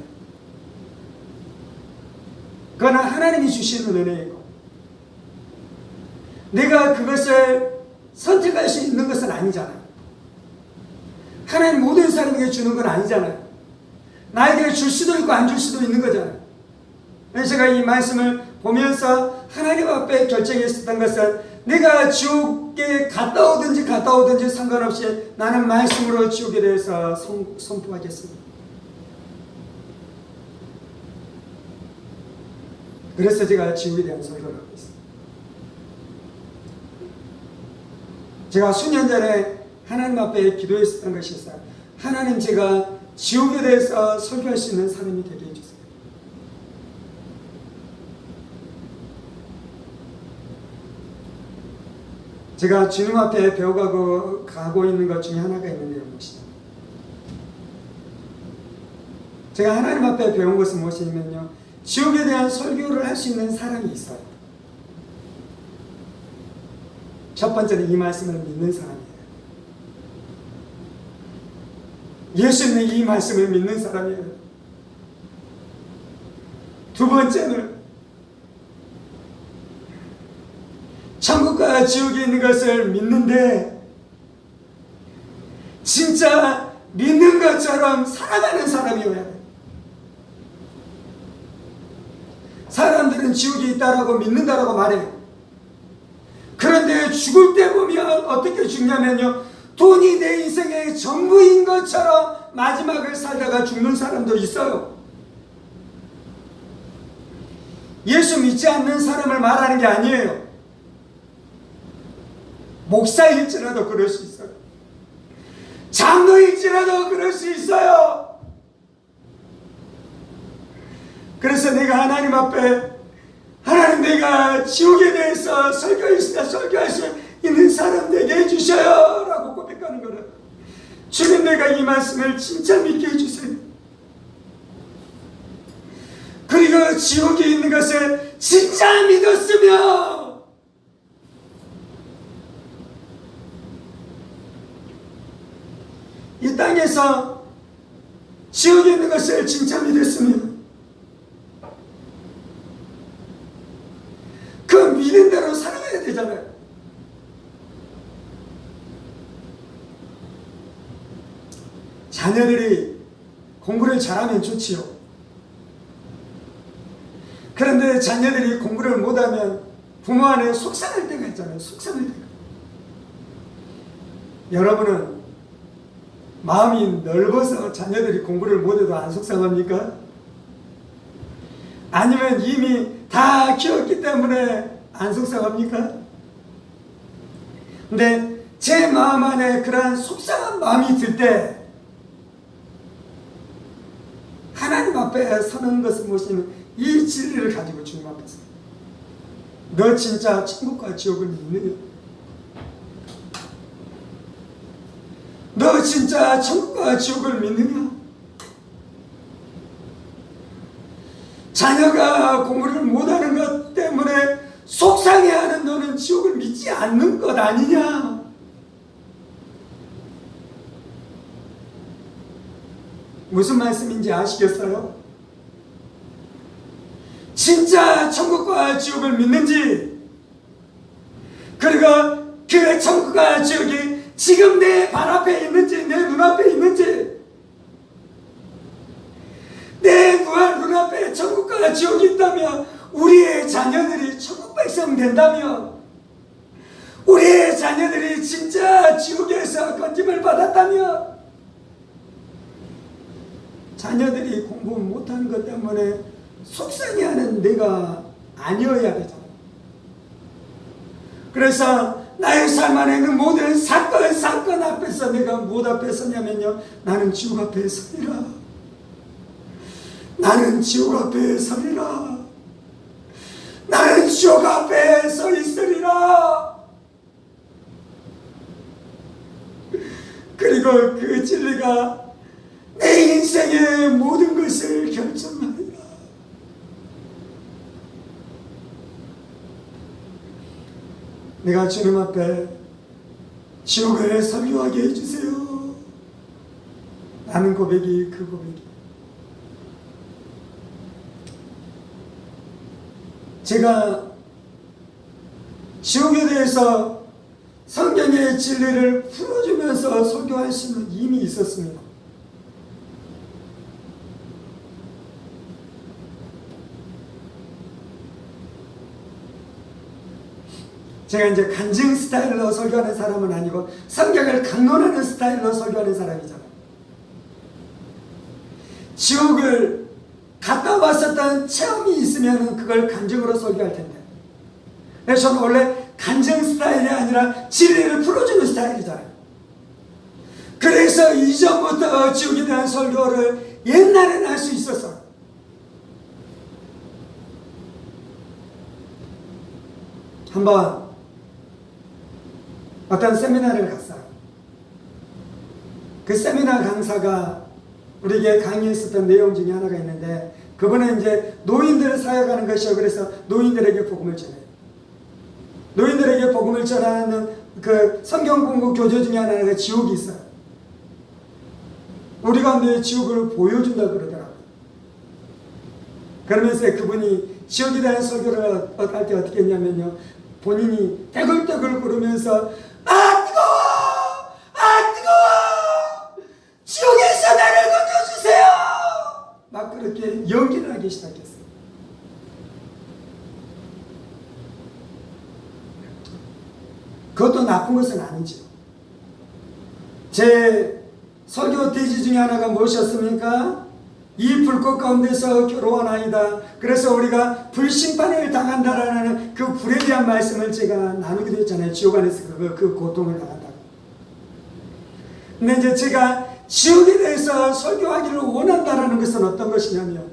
그건 하나님이 주시는 은혜이고 내가 그것을 선택할 수 있는 것은 아니잖아요. 하나님 모든 사람에게 주는 건 아니잖아요. 나에게 줄 수도 있고 안 줄 수도 있는 거잖아요. 제가 이 말씀을 보면서 하나님 앞에 결정했었던 것은, 내가 지옥에 갔다 오든지 상관없이 나는 말씀으로 지옥에 대해서 선포하겠습니다. 그래서 제가 지옥에 대한 설교를 하고 있습니다. 제가 수년 전에 하나님 앞에 기도했었던 것이 있어요. 하나님, 제가 지옥에 대해서 설교할 수 있는 사람이 되게 해주세요. 제가 주님 앞에 배워가고 있는 것 중에 하나가 있는데요, 무엇이냐. 제가 하나님 앞에 배운 것은 무엇이냐면요, 지옥에 대한 설교를 할 수 있는 사람이 있어요. 첫 번째는 이 말씀을 믿는 사람이에요. 예수님의 이 말씀을 믿는 사람이에요. 두 번째는 천국과 지옥이 있는 것을 믿는데 진짜 믿는 것처럼 살아가는 사람이어야 돼요. 사람들은 지옥이 있다라고 믿는다라고 말해요. 그런데 죽을 때 보면 어떻게 죽냐면요, 돈이 내 인생의 전부인 것처럼 마지막을 살다가 죽는 사람도 있어요. 예수 믿지 않는 사람을 말하는 게 아니에요. 목사일지라도 그럴 수 있어요. 장로일지라도 그럴 수 있어요. 그래서 내가 하나님 앞에, 하나님, 내가 지옥에 대해서 설교할 수 있는 사람 되게 해주셔요 라고 고백하는 거예요. 주님, 내가 이 말씀을 진짜 믿게 해주세요. 그리고 지옥에 있는 것을 진짜 믿었으며 이 땅에서 지옥에 있는 것을 진짜 믿었으면 그 믿은 대로 살아가야 되잖아요. 자녀들이 공부를 잘하면 좋지요. 그런데 자녀들이 공부를 못하면 부모 안에 속상할 때가 있잖아요. 속상할 때가. 여러분은 마음이 넓어서 자녀들이 공부를 못해도 안 속상합니까? 아니면 이미 다 키웠기 때문에 안 속상합니까? 근데 제 마음 안에 그러한 속상한 마음이 들 때 하나님 앞에 서는 것은 무엇이냐면 이 진리를 가지고 주님 앞에서, 너 진짜 천국과 지옥을 믿느냐? 너 진짜 천국과 지옥을 믿느냐? 자녀가 공부를 못하는 것 때문에 속상해하는 너는 지옥을 믿지 않는 것 아니냐? 무슨 말씀인지 아시겠어요? 진짜 천국과 지옥을 믿는지, 그리고 그 천국과 지옥이 지금 내 발 앞에 있는지, 내 눈앞에 있는지, 내 눈앞에 천국과 지옥이 있다면, 우리의 자녀들이 천국 백성 된다면, 우리의 자녀들이 진짜 지옥에서 건짐을 받았다면, 자녀들이 공부 못하는 것 때문에 속상해하는 내가 아니어야 되잖아. 그래서 나의 삶 안에 있는 모든 사건 앞에서 내가 무엇 앞에 서냐면요, 나는 지옥 앞에 서리라. 나는 지옥 앞에 서리라. 나는 지옥 앞에 서 있으리라. 그리고 그 진리가 내 인생의 모든 것을 결정하리라. 내가 주님 앞에 지옥을 설교하게 해주세요 라는 고백이 그 고백이에요. 제가 지옥에 대해서 성경의 진리를 풀어주면서 설교할 수는 이미 있었습니다. 제가 이제 간증 스타일로 설교하는 사람은 아니고 성경을 강론하는 스타일로 설교하는 사람이잖아요. 지옥을 갔다 왔었던 체험이 있으면 그걸 간증으로 설교할 텐데, 그래서 저는 원래 간증 스타일이 아니라 진리를 풀어주는 스타일이잖아요. 그래서 이전부터 지옥에 대한 설교를 옛날에는 할 수 있었어요. 한번 어떤 세미나를 갔어요. 그 세미나 강사가 우리에게 강의했었던 내용 중에 하나가 있는데, 그분은 이제 노인들을 사역하는 것이요, 그래서 노인들에게 복음을 전해요. 노인들에게 복음을 전하는 그 성경 공부 교재 중에 하나가 지옥이 있어요. 우리 가운데 지옥을 보여준다 그러더라고요. 그러면서 그분이 지옥에 대한 설교를 할 때 어떻게 했냐면요, 본인이 떼굴떼굴 구르면서 아 뜨거워! 아 뜨거워! 지옥에서 나를 건져주세요! 막 그렇게 연기를 하기 시작했어요. 그것도 나쁜 것은 아니죠. 제 설교 대지 중에 하나가 무엇이었습니까? 이 불꽃 가운데서 괴로워하나이다. 그래서 우리가 불심판을 당한다라는 그 불에 대한 말씀을 제가 나누기도 했잖아요. 지옥 안에서 그 고통을 당한다고. 근데 이제 제가 지옥에 대해서 설교하기를 원한다라는 것은 어떤 것이냐면,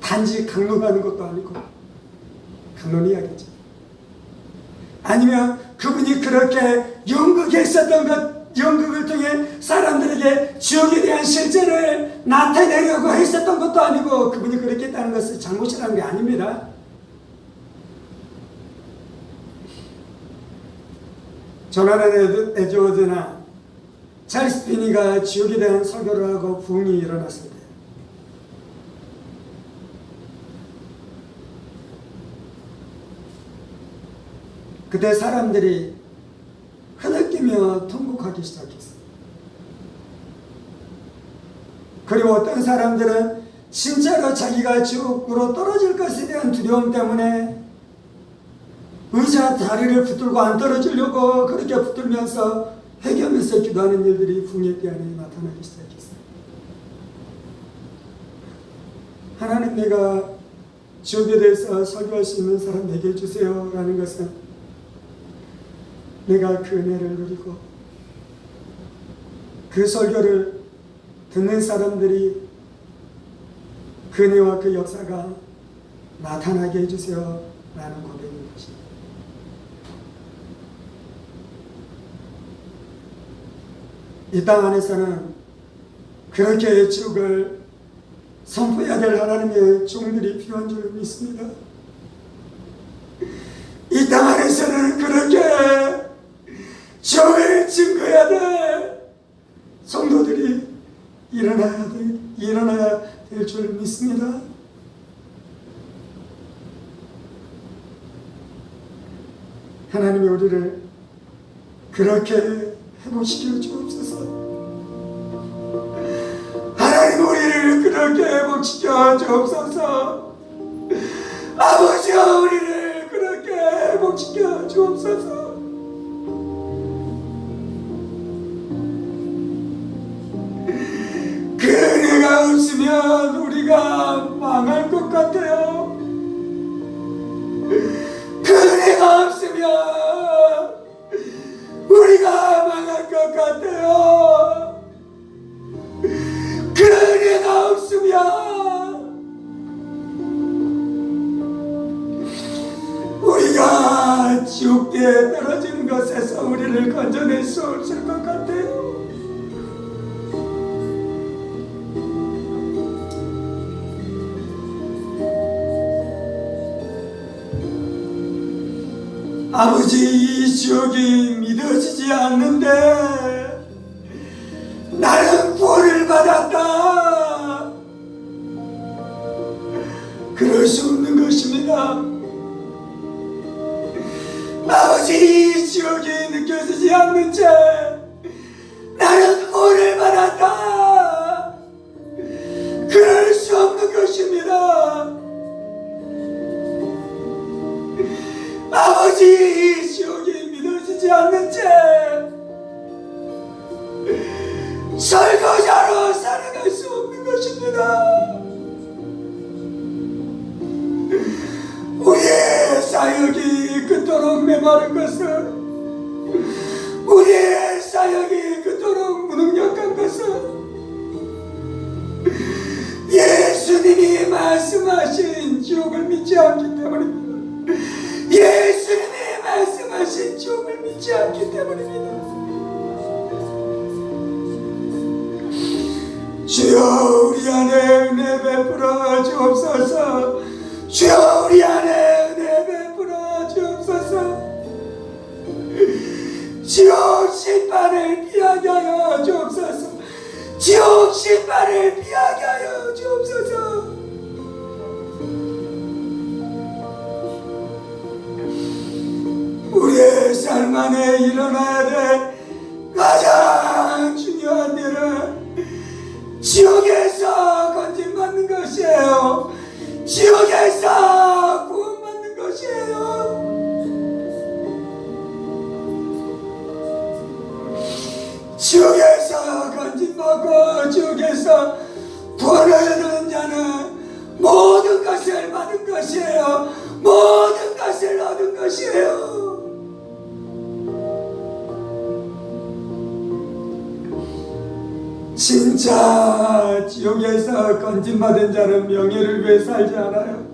단지 강론하는 것도 아니고, 강론해야겠죠. 아니면 그분이 그렇게 연극했었던 것, 연극을 통해 사람들에게 지옥에 대한 실제를 나타내려고 했었던 것도 아니고, 그분이 그렇게 했다는 것은 잘못이라는 게 아닙니다. 조나단 에드워드나 찰스 피니가 지옥에 대한 설교를 하고 부흥이 일어났을 때, 그때 사람들이 흐느끼며 통곡하기 시작했어요. 그리고 어떤 사람들은 진짜로 자기가 지옥으로 떨어질 것에 대한 두려움 때문에 의자 다리를 붙들고 안 떨어지려고 그렇게 붙들면서 회개하면서 기도하는 일들이 부흥의 때 안에 나타나기 시작했어요. 하나님, 내가 지옥에 대해서 설교할 수 있는 사람 되게 해주세요 라는 것은, 내가 그 은혜를 누리고 그 설교를 듣는 사람들이 그 은혜와 그 역사가 나타나게 해주세요 라는 고백인 것입니다. 이 땅 안에서는 그렇게 지옥을 선포해야 될 하나님의 종들이 필요한 줄 믿습니다. 이 땅 안에서는 그렇게 주를 증거해야 될 성도들이 일어나야 될 줄 믿습니다. 하나님이 우리를 그렇게 회복시켜 주옵소서. 하나님 우리를 그렇게 회복시켜 주옵소서. 아버지가 우리를 그렇게 회복시켜 주옵소서. 그 은혜가 없으면 우리가 망할 것 같아요. 그 은혜가 없으면 우리가 망할 것 같아요. 그 은혜가 없으면 우리가 지옥에 떨어지는 것에서 우리를 건져낼 수 없을 것 같아요. 아버지, 이 지옥이 믿어지지 않는데 나는 구원을 받았다. 그럴 수 없는 것입니다. 아버지, 이 지옥이 느껴지지 않는 채 나는 구원을 받았다. 그럴 수 없는 것입니다. 아버지, 이 지옥이 믿어지지 않는 채 설거자로 살아갈 수 없는 것입니다. 우리의 사역이 그토록 메마른 것은, 우리의 사역이 그토록 무능력한 것은 예수님이 말씀하신 지옥을 믿지 않기 때문입니다. 예수님이 말씀하신 지옥을 믿지 않기 때문입니다. 주여, 우리 안에 은혜 베풀어 주옵소서. 주여, 우리 안에 은혜 베풀어 주옵소서. 지옥 심판을 피하게 하여 주옵소서. 지옥 심판을 피하게 하여 주옵소서. 우리의 삶 안에 일어나야 될 가장 중요한 일은 지옥에서 건진받는 것이에요. 지옥에서 구원받는 것이에요. 지옥에서 건진받고 지옥에서 구원을 얻는 자는 모든 것을 받은 것이에요. 모든 것을 얻은 것이에요. 진짜 지옥에서 건진받은 자는 명예를 위해 살지 않아요.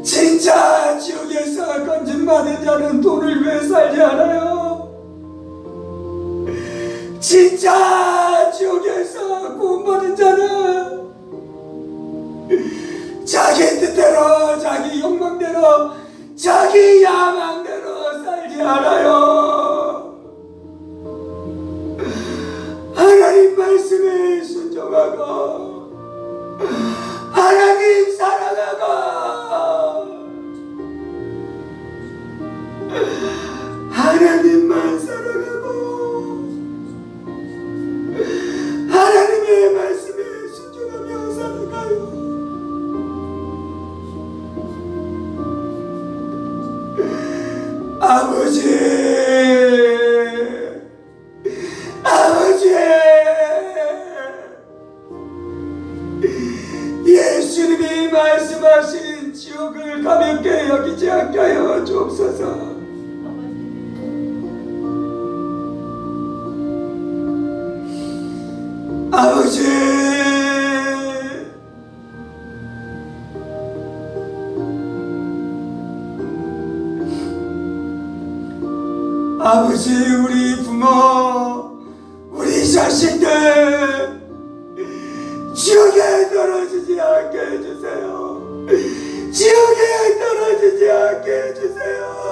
진짜 지옥에서 건진받은 자는 돈을 위해 살지 않아요. 진짜 지옥에서 구원받은 자는 자기 뜻대로, 자기 욕망대로, 자기 야망대로 살지 않아요. 하나님 말씀에 순종하고 하나님 사랑하고 하나님만 사랑하고 하나님의 말씀에 순종하며 살아가요. 아버지, 예수님이 말씀하신 지옥을 가볍게 여기지 않게 하여 주옵소서. 아버지, 아버지, 우리 부모, 우리 자식들 지옥에 않게 해주세요.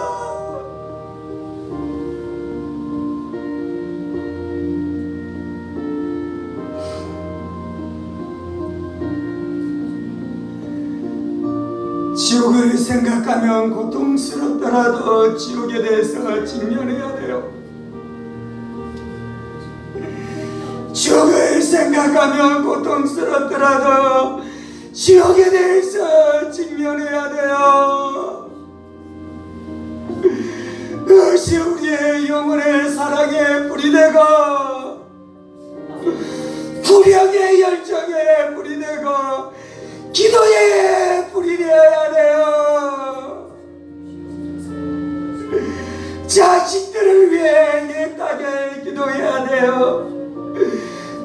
지옥을 생각하면 고통스럽더라도 지옥에 대해서 직면해야 돼요. 지옥을 생각하면 고통스럽더라도 지옥에 대해서 직면해야 돼요. 그것이 우리의 영혼의 사랑의 불이 되고 부력의 열정의 불이 되고 기도의 불이 되어야 돼요. 자식들을 위해 애타게 기도해야 돼요.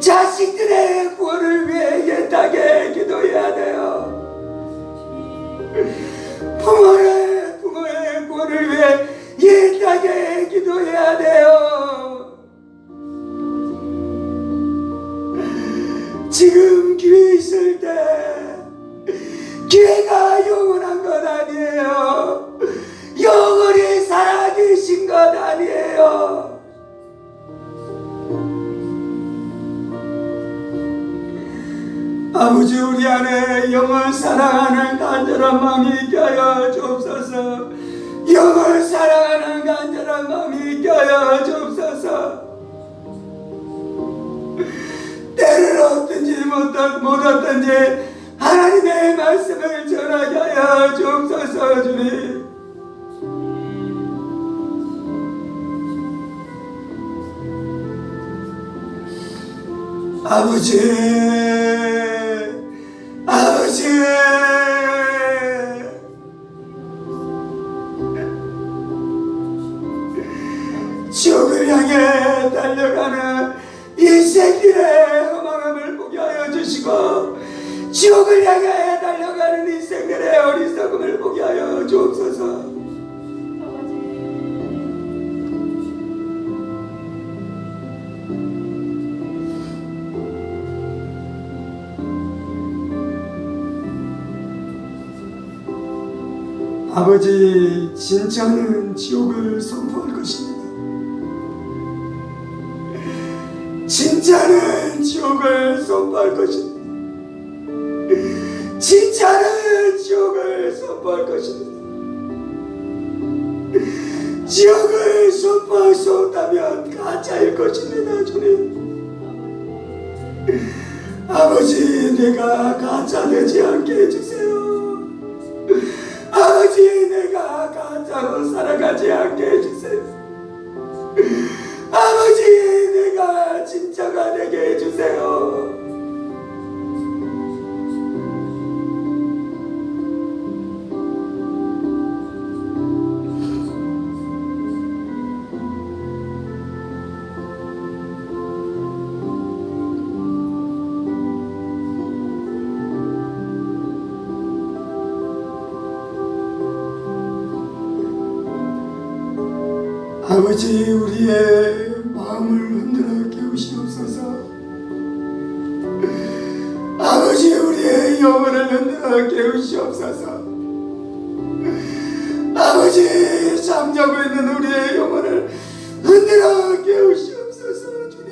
자식들의 구원을 위해 애타게 기도해야 돼요. 부모의 구원을 위해 애타게 기도해야 돼요. 지금 기회 있을 때 기회가 영원한 것 아니에요. 영원히 살아계신 것 아니에요. 아버지, 우리 안에 영을 사랑하는 간절한 마음이 있게 하여 주옵소서. 영을 사랑하는 간절한 마음이 있게 하여 주옵소서. 때를 얻든지 못 얻든지 하나님의 말씀을 전하게 하여 주옵소서. 주님, 아버지, 지옥을 향해 달려가는 인생들의 허망함을 보게 하여 주시고 지옥을 향해 달려가는 인생들의 어리석음을 보게 하여 주옵소서. 아버지, 진짜는 지옥을 선포할 것입니다. 진짜는 지옥을 선포할 것입니다. 진짜는 지옥을 선포할 것입니다. 지옥을 선포할 수 없다면 가짜일 것입니다. 주님, 아버지, 내가 가짜 되지 않게 해주세요. 아버지, 내가 가짜로 살아가지 않게 해주세요. 아버지, 내가 진짜가 되게 해주세요. 아버지, 우리의 마음을 흔들어 깨우시옵소서. 아버지, 우리의 영혼을 흔들어 깨우시옵소서. 아버지, 잠자고 있는 우리의 영혼을 흔들어 깨우시옵소서. 주님,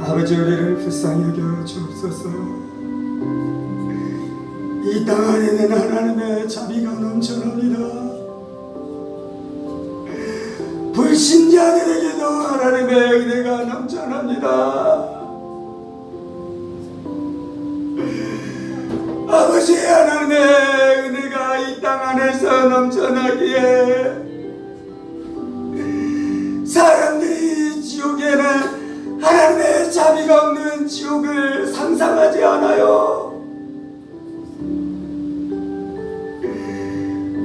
아버지, 우리를 불쌍히 여겨 주옵소서. 이 땅 안에는 하나님의 자비가 넘쳐납니다. 불신자들에게도 하나님의 은혜가 넘쳐납니다. 아버지, 하나님의 은혜가 이 땅 땅 안에서 넘쳐나기에 사람들이 지옥에는 하나님의 자비가 없는 지옥을 상상하지 않아요.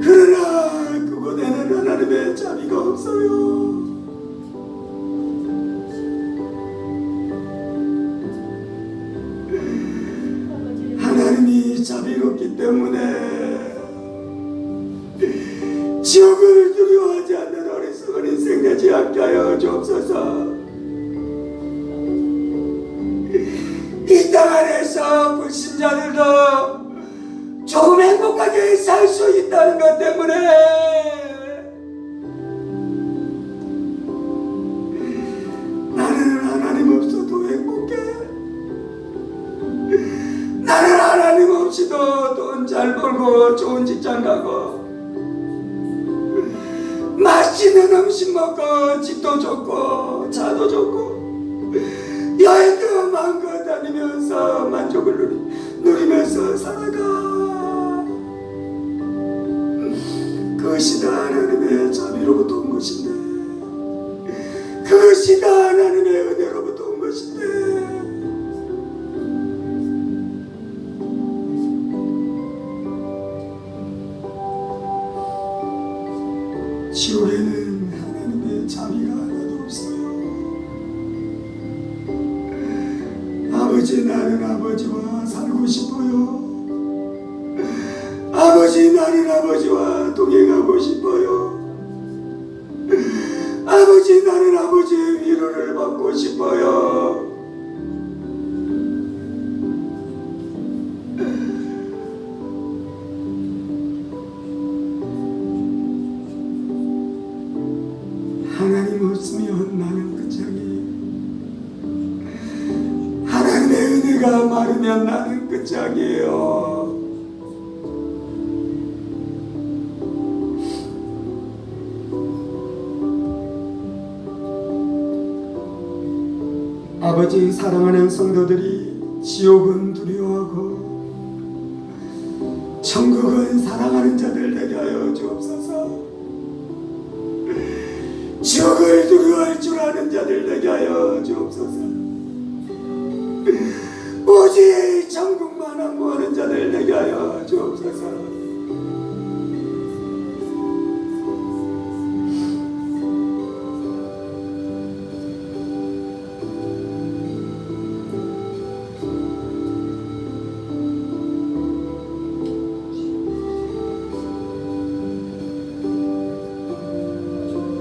그러나 그곳에는 하나님의 자비가 없어요. 하나님이 자비롭기 때문에 지옥을 두려워하지 않는 어리석은 인생 되지 않게 하여 주옵소서. 이 땅 안에서 불신자들도 조금 행복하게 살 수 있다는 것 때문에 나는 하나님 없어도 행복해. 나는 하나님 없이도 돈 잘 벌고 좋은 직장 가고 맛있는 음식 먹고 집도 좋고 차도 좋고 여행도 마음껏 다니면서 만족을 누리면서 살아가. 그것이 다 하나님의 자비로부터 온 것인데, 그것이 다 하나님의 은혜로부터 온 것인데, 지옥에는 하나님의 자비가 하나도 없어요. 아버지, 나는 아버지와 살고 싶어요. 아버지, 나는 아버지와 동행하고 싶어요. 아버지, 나는 아버지의 위로를 받고 싶어요. 하나님 없으면 나는 끝장이에요. 하나님의 은혜가 마르면 나는 끝장이에요. 아버지, 사랑하는 성도들이 지옥은 두려워하고 천국은 사랑하는 자들 되게 하여 주옵소서. 지옥을 두려워할 줄 아는 자들 되게 하여 주옵소서. 오직 천국만 항구하는 자들 되게 하여 주옵소서.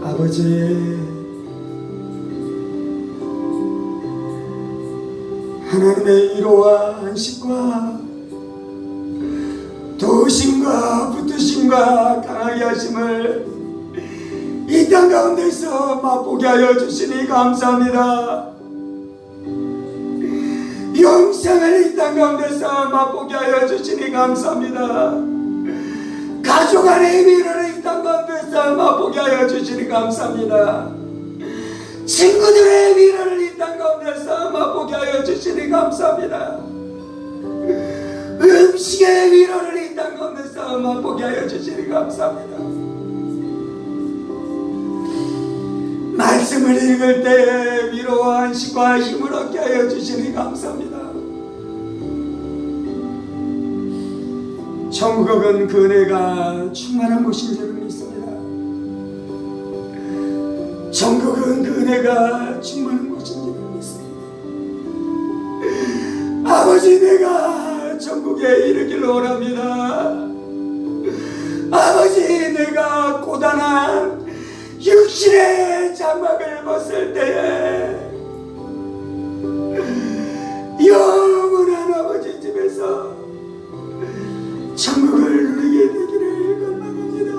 아버지, 하나님의 위로와 안식과 도우심과 붙드심과 강하게 하심을 이 땅 가운데서 맛보게 하여 주시니 감사합니다. 영생을 이 땅 가운데서 맛보게 하여 주시니 감사합니다. 가족 안의 위로를 이 땅 가운데서 맛보게 하여 주시니 감사합니다. 친구들의 위로를 이 땅 가운데서 맛보게 하여 주시니 감사합니다. 음식의 위로를 이 땅 가운데서 맛보게 하여 주시니 감사합니다. 말씀을 읽을 때 위로와 안식과 힘을 얻게 하여 주시니 감사합니다. 천국은 그 은혜가 충만한 곳인 줄 믿습니다. 천국은 그 은혜가 충만한 곳인 줄 믿습니다. 아버지, 내가 천국에 이르기를 원합니다. 아버지, 내가 고단한 육신의 장막을 벗을 때에 영원한 아버지 집에서 천국을 누리게 되기를 간망합니다.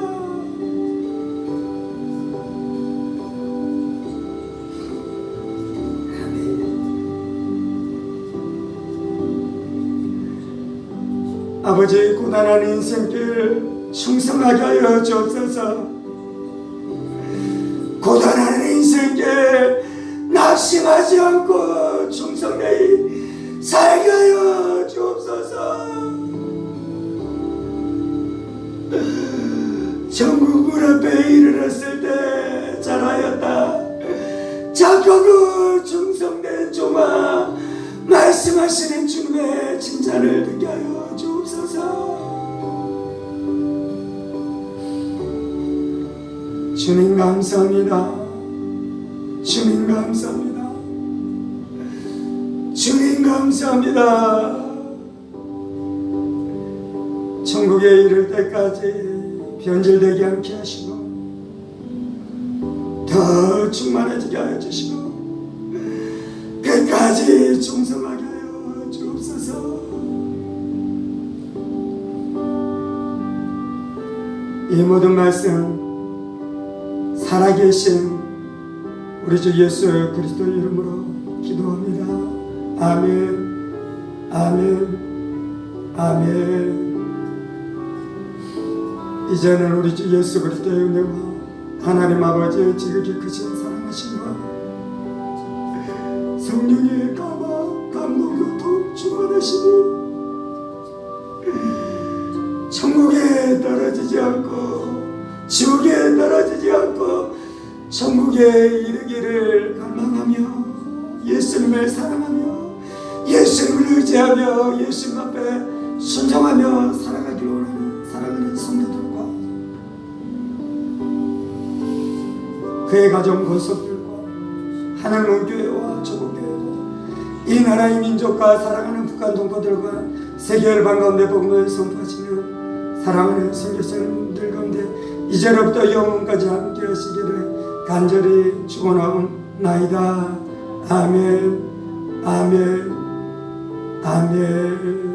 아버지, 고단한 인생길 충성하게 하여 주옵소서. 고단한 인생길 낙심하지 않고 충성되이 살게 하여 주옵소서. 천국 문 앞에 이르렀을 때 잘하였다. 착하고 충성된 종아, 말씀하시는 주님의 칭찬을 듣게 하여 주옵소서. 주님 감사합니다. 주님 감사합니다. 주님 감사합니다. 천국에 이를 때까지 변질되지 않게 하시고 더 충만해지게 하여 주시고 끝까지 충성하게 하여 주옵소서. 이 모든 말씀 살아계신 우리 주 예수 그리스도 이름으로 기도합니다. 아멘, 아멘, 아멘. 이제는 우리 주 예수 그리스도의 은혜와 하나님 아버지의 지극히 크신 사랑하심과 성령의 감동 교통 충만하시니 천국에 떨어지지 않고 지옥에 떨어지지 않고 천국에 이르기를 갈망하며 예수님을 사랑하며 예수님을 의지하며 예수님 앞에 순종하며 살아가기를 원하는 사랑하는 성도들과 그의 가정 권속들과 하늘문 교회와 조국교회와 이 나라의 민족과 사랑하는 북한 동포들과 세계 열방 가운데 복음을 선포하시는 사랑하는 선교사님들 가운데 이제로부터 영원까지 함께 하시기를 간절히 축원하옵나이다. 아멘, 아멘, 아멘.